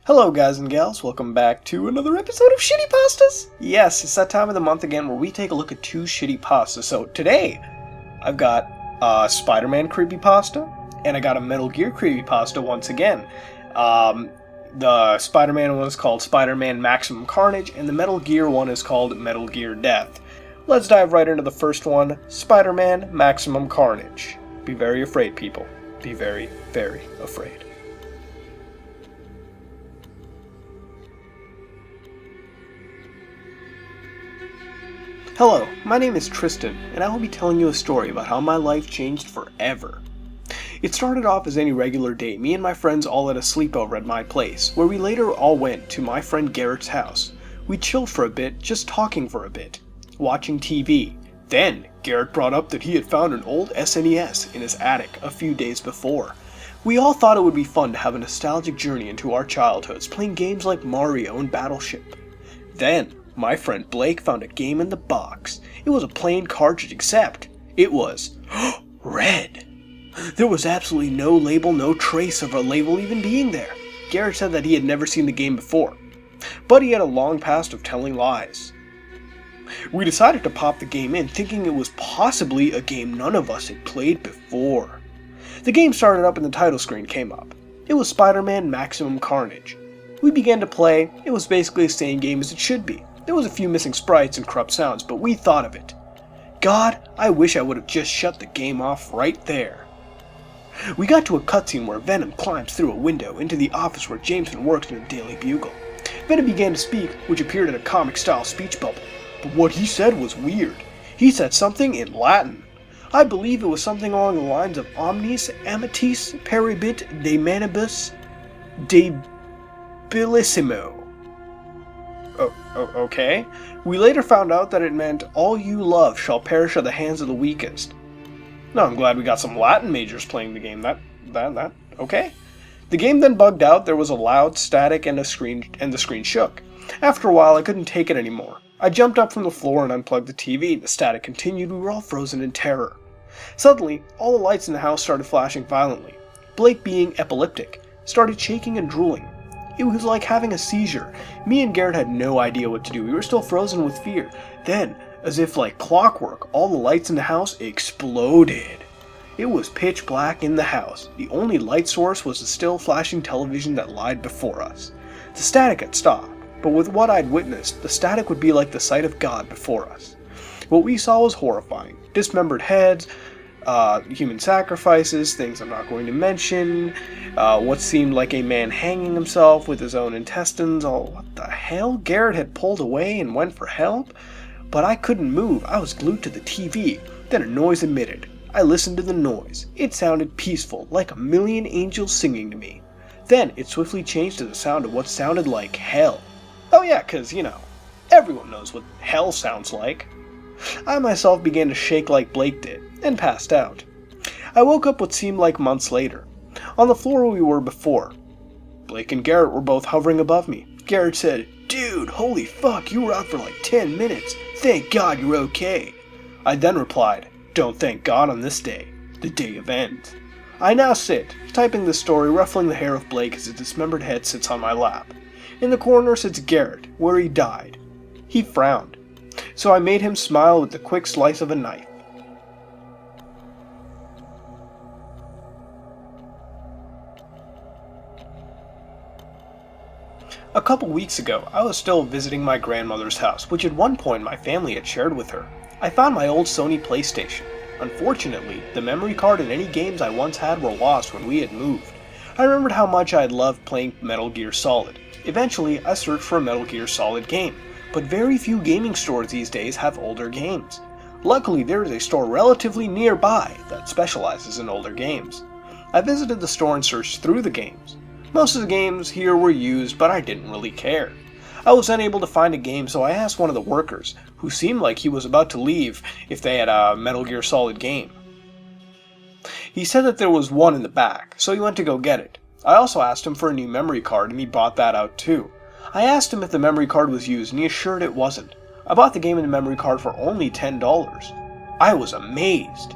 Hello guys and gals, welcome back to another episode of Shittypastas! Yes, it's that time of the month again where we take a look at two Shittypastas. So today, I've got a Spider-Man Creepypasta, and I got a Metal Gear Creepypasta once again. The Spider-Man one is called Spider-Man Maximum Carnage, and the Metal Gear one is called Metal Gear Death. Let's dive right into the first one, Spider-Man Maximum Carnage. Be very afraid, people. Be very, very afraid. Hello, my name is Tristan, and I will be telling you a story about how my life changed forever. It started off as any regular day, me and my friends all at a sleepover at my place, where we later all went to my friend Garrett's house. We chilled for a bit, just talking for a bit, watching TV. Then, Garrett brought up that he had found an old SNES in his attic a few days before. We all thought it would be fun to have a nostalgic journey into our childhoods, playing games like Mario and Battleship. Then, my friend Blake found a game in the box. It was a plain cartridge, except it was red. There was absolutely no label, no trace of a label even being there. Garrett said that he had never seen the game before, but he had a long past of telling lies. We decided to pop the game in, thinking it was possibly a game none of us had played before. The game started up and the title screen came up. It was Spider-Man Maximum Carnage. We began to play. It was basically the same game as it should be. There was a few missing sprites and corrupt sounds, but we thought of it. God, I wish I would have just shut the game off right there. We got to a cutscene where Venom climbs through a window into the office where Jameson works in the Daily Bugle. Venom began to speak, which appeared in a comic-style speech bubble, but what he said was weird. He said something in Latin. I believe it was something along the lines of Omnis Amitis Peribit de Manibus Debilissimo. Okay. We later found out that it meant, all you love shall perish at the hands of the weakest. No, I'm glad we got some Latin majors playing the game. Okay. The game then bugged out, there was a loud static and the screen shook. After a while, I couldn't take it anymore. I jumped up from the floor and unplugged the TV. The static continued, we were all frozen in terror. Suddenly, all the lights in the house started flashing violently. Blake, being epileptic, started shaking and drooling. It was like having a seizure. Me and Garrett had no idea what to do. We were still frozen with fear. Then, as if like clockwork, all the lights in the house exploded. It was pitch black in the house. The only light source was the still flashing television that lied before us. The static had stopped, but with what I'd witnessed, the static would be like the sight of God before us. What we saw was horrifying. Dismembered heads, human sacrifices, things I'm not going to mention, what seemed like a man hanging himself with his own intestines. Oh, what the hell? Garrett had pulled away and went for help? But I couldn't move. I was glued to the TV. Then a noise emitted. I listened to the noise. It sounded peaceful, like a million angels singing to me. Then it swiftly changed to the sound of what sounded like hell. Oh yeah, 'cause, everyone knows what hell sounds like. I myself began to shake like Blake did, and passed out. I woke up what seemed like months later, on the floor where we were before. Blake and Garrett were both hovering above me. Garrett said, "Dude, holy fuck, you were out for like 10 minutes. Thank God you're okay." I then replied, "Don't thank God on this day, the day of end." I now sit, typing this story, ruffling the hair of Blake as his dismembered head sits on my lap. In the corner sits Garrett, where he died. He frowned, so I made him smile with the quick slice of a knife. A couple weeks ago, I was still visiting my grandmother's house, which at one point my family had shared with her. I found my old Sony PlayStation. Unfortunately, the memory card and any games I once had were lost when we had moved. I remembered how much I had loved playing Metal Gear Solid. Eventually, I searched for a Metal Gear Solid game, but very few gaming stores these days have older games. Luckily, there is a store relatively nearby that specializes in older games. I visited the store and searched through the games. Most of the games here were used, but I didn't really care. I was unable to find a game, so I asked one of the workers, who seemed like he was about to leave, if they had a Metal Gear Solid game. He said that there was one in the back, so he went to go get it. I also asked him for a new memory card, and he bought that out too. I asked him if the memory card was used, and he assured it wasn't. I bought the game and the memory card for only $10. I was amazed.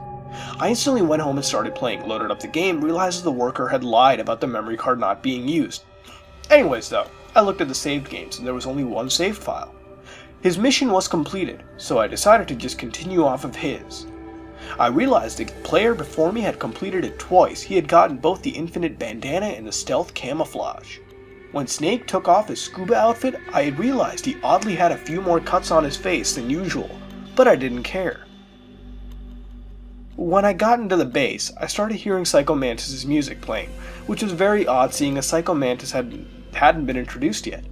I instantly went home and started playing, loaded up the game, realized the worker had lied about the memory card not being used. Anyways though, I looked at the saved games and there was only one saved file. His mission was completed, so I decided to just continue off of his. I realized the player before me had completed it twice. He had gotten both the infinite bandana and the stealth camouflage. When Snake took off his scuba outfit, I had realized he oddly had a few more cuts on his face than usual, but I didn't care. When I got into the base, I started hearing Psycho Mantis' music playing, which was very odd seeing as Psycho Mantis hadn't been introduced yet.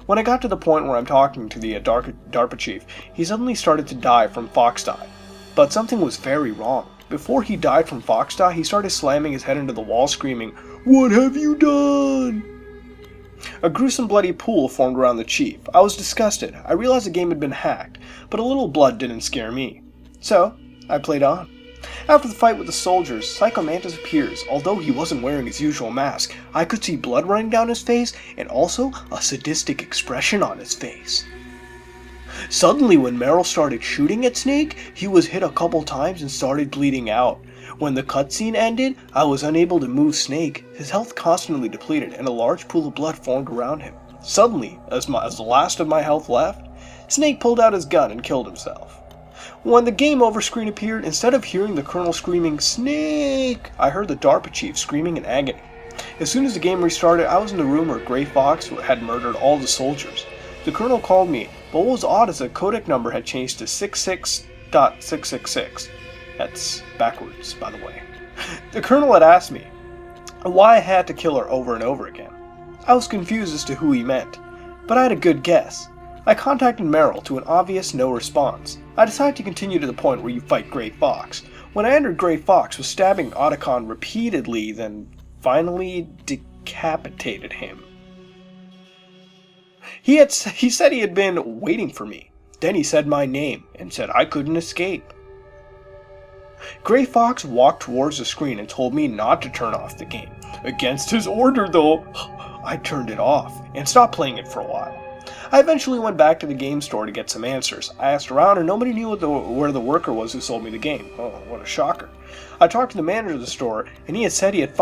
When I got to the point where I'm talking to the DARPA chief, he suddenly started to die from fox die. But something was very wrong. Before he died from fox die, he started slamming his head into the wall screaming, "What have you done?" A gruesome bloody pool formed around the chief. I was disgusted. I realized the game had been hacked, but a little blood didn't scare me. So, I played on. After the fight with the soldiers, Psycho Mantis appears. Although he wasn't wearing his usual mask, I could see blood running down his face and also a sadistic expression on his face. Suddenly, when Meryl started shooting at Snake, he was hit a couple times and started bleeding out. When the cutscene ended, I was unable to move Snake. His health constantly depleted and a large pool of blood formed around him. Suddenly, as the last of my health left, Snake pulled out his gun and killed himself. When the game over screen appeared, instead of hearing the Colonel screaming, "Snake!" I heard the DARPA chief screaming in agony. As soon as the game restarted, I was in the room where Grey Fox had murdered all the soldiers. The Colonel called me, but what was odd is the codec number had changed to 66.666. That's backwards, by the way. The Colonel had asked me why I had to kill her over and over again. I was confused as to who he meant, but I had a good guess. I contacted Meryl to an obvious no response. I decided to continue to the point where you fight Grey Fox. When I entered, Grey Fox was stabbing Otacon repeatedly, then finally decapitated him. He said he had been waiting for me. Then he said my name and said I couldn't escape. Grey Fox walked towards the screen and told me not to turn off the game. Against his order though, I turned it off and stopped playing it for a while. I eventually went back to the game store to get some answers. I asked around and nobody knew where the worker was who sold me the game. Oh, what a shocker. I talked to the manager of the store and he had said he had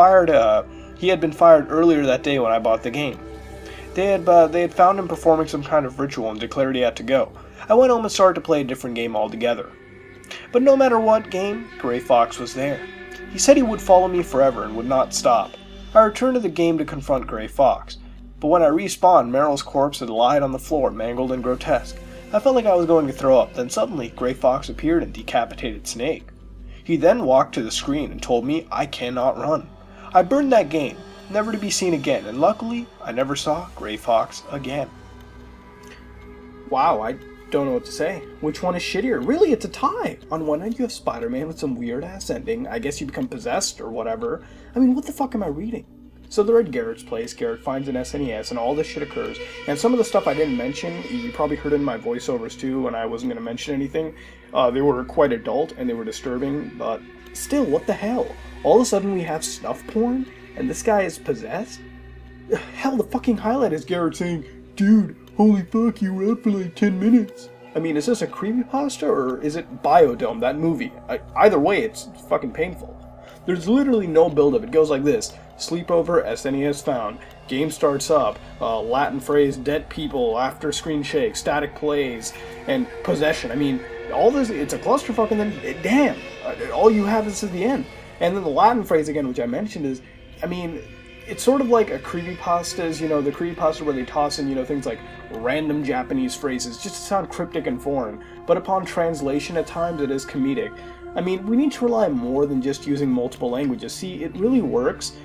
been fired earlier that day when I bought the game. They had found him performing some kind of ritual and declared he had to go. I went home and started to play a different game altogether. But no matter what game, Grey Fox was there. He said he would follow me forever and would not stop. I returned to the game to confront Grey Fox. But when I respawned, Meryl's corpse had lied on the floor, mangled and grotesque. I felt like I was going to throw up. Then suddenly, Grey Fox appeared and decapitated Snake. He then walked to the screen and told me I cannot run. I burned that game, never to be seen again, and luckily, I never saw Grey Fox again. Wow, I don't know what to say. Which one is shittier? Really, it's a tie. On one end, you have Spider-Man with some weird-ass ending. I guess you become possessed or whatever. I mean, what the fuck am I reading? So they're at Garrett's place, Garrett finds an SNES, and all this shit occurs. And some of the stuff I didn't mention, you probably heard in my voiceovers too, when I wasn't going to mention anything. They were quite adult, and they were disturbing, but still, what the hell? All of a sudden we have snuff porn, and this guy is possessed? Hell, the fucking highlight is Garrett saying, "Dude, holy fuck, you were up for like 10 minutes. I mean, is this a creepypasta, or is it Biodome, that movie? Either way, it's fucking painful. There's literally no build-up. It goes like this. Sleepover, SNES found. Game starts up. Latin phrase, dead people, after screen shake, static plays, and possession. I mean, all this, it's a clusterfuck, and then, damn, all you have is at the end. And then the Latin phrase again, which I mentioned, is, I mean, it's sort of like a creepypastas, you know, the creepypasta where they toss in, you know, things like random Japanese phrases just to sound cryptic and foreign, but upon translation at times it is comedic. I mean, we need to rely more than just using multiple languages. See, it really works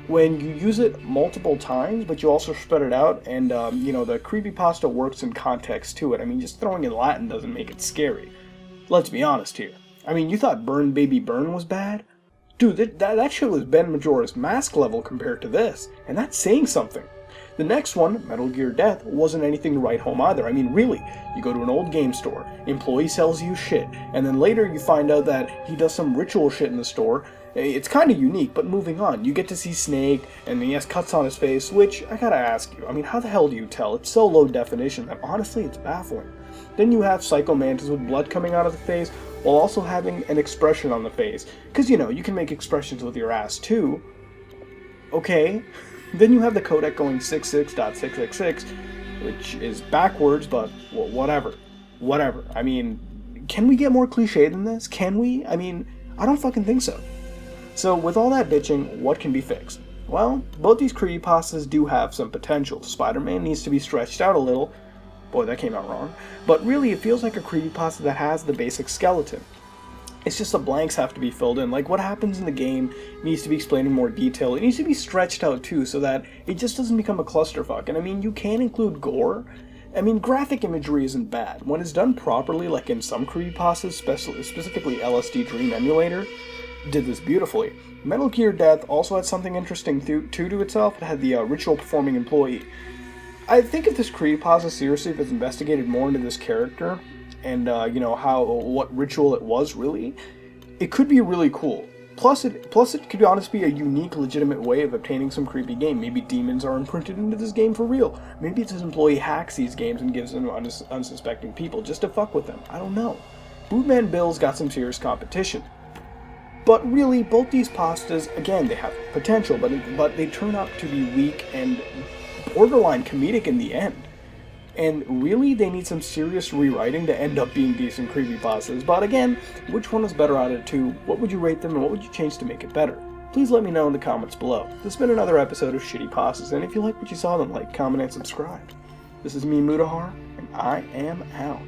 when you use it multiple times, but you also spread it out, and, you know, the creepypasta works in context to it. I mean, just throwing in Latin doesn't make it scary. Let's be honest here. I mean, you thought Burn Baby Burn was bad? Dude, that shit was Ben Majora's Mask level compared to this, and that's saying something. The next one, Metal Gear Death, wasn't anything to write home either. I mean, really, you go to an old game store, employee sells you shit, and then later you find out that he does some ritual shit in the store. It's kind of unique, but moving on, you get to see Snake, and he has cuts on his face, which, I gotta ask you, I mean, how the hell do you tell? It's so low definition that honestly, it's baffling. Then you have Psycho Mantis with blood coming out of the face, while also having an expression on the face. Because, you know, you can make expressions with your ass, too. Okay. Then you have the codec going 66.666, which is backwards, but well, whatever. Whatever. I mean, can we get more cliche than this? Can we? I mean, I don't fucking think so. So with all that bitching, what can be fixed? Well, both these creepypastas do have some potential. Spider-Man needs to be stretched out a little. Boy, that came out wrong. But really, it feels like a creepypasta that has the basic skeleton. It's just the blanks have to be filled in. Like, what happens in the game needs to be explained in more detail. It needs to be stretched out, too, so that it just doesn't become a clusterfuck. And I mean, you can include gore. I mean, graphic imagery isn't bad. When it's done properly, like in some creepypastas, specifically LSD Dream Emulator, did this beautifully. Metal Gear Death also had something interesting to itself. It had the ritual performing employee. I think if this creepypasta seriously was investigated more into this character, and you know, what ritual it was really, it could be really cool. Plus it could honestly be a unique, legitimate way of obtaining some creepy game. Maybe demons are imprinted into this game for real. Maybe it's his employee hacks these games and gives them to unsuspecting people just to fuck with them. I don't know. Bootman Bill's got some serious competition. But really, both these pastas, again, they have potential, but they turn out to be weak and borderline comedic in the end. And really, they need some serious rewriting to end up being decent creepypastas. But again, which one was better out of the two? What would you rate them, and what would you change to make it better? Please let me know in the comments below. This has been another episode of Shittypastas, and if you like what you saw, then like, comment, and subscribe. This is me, Mudahar, and I am out.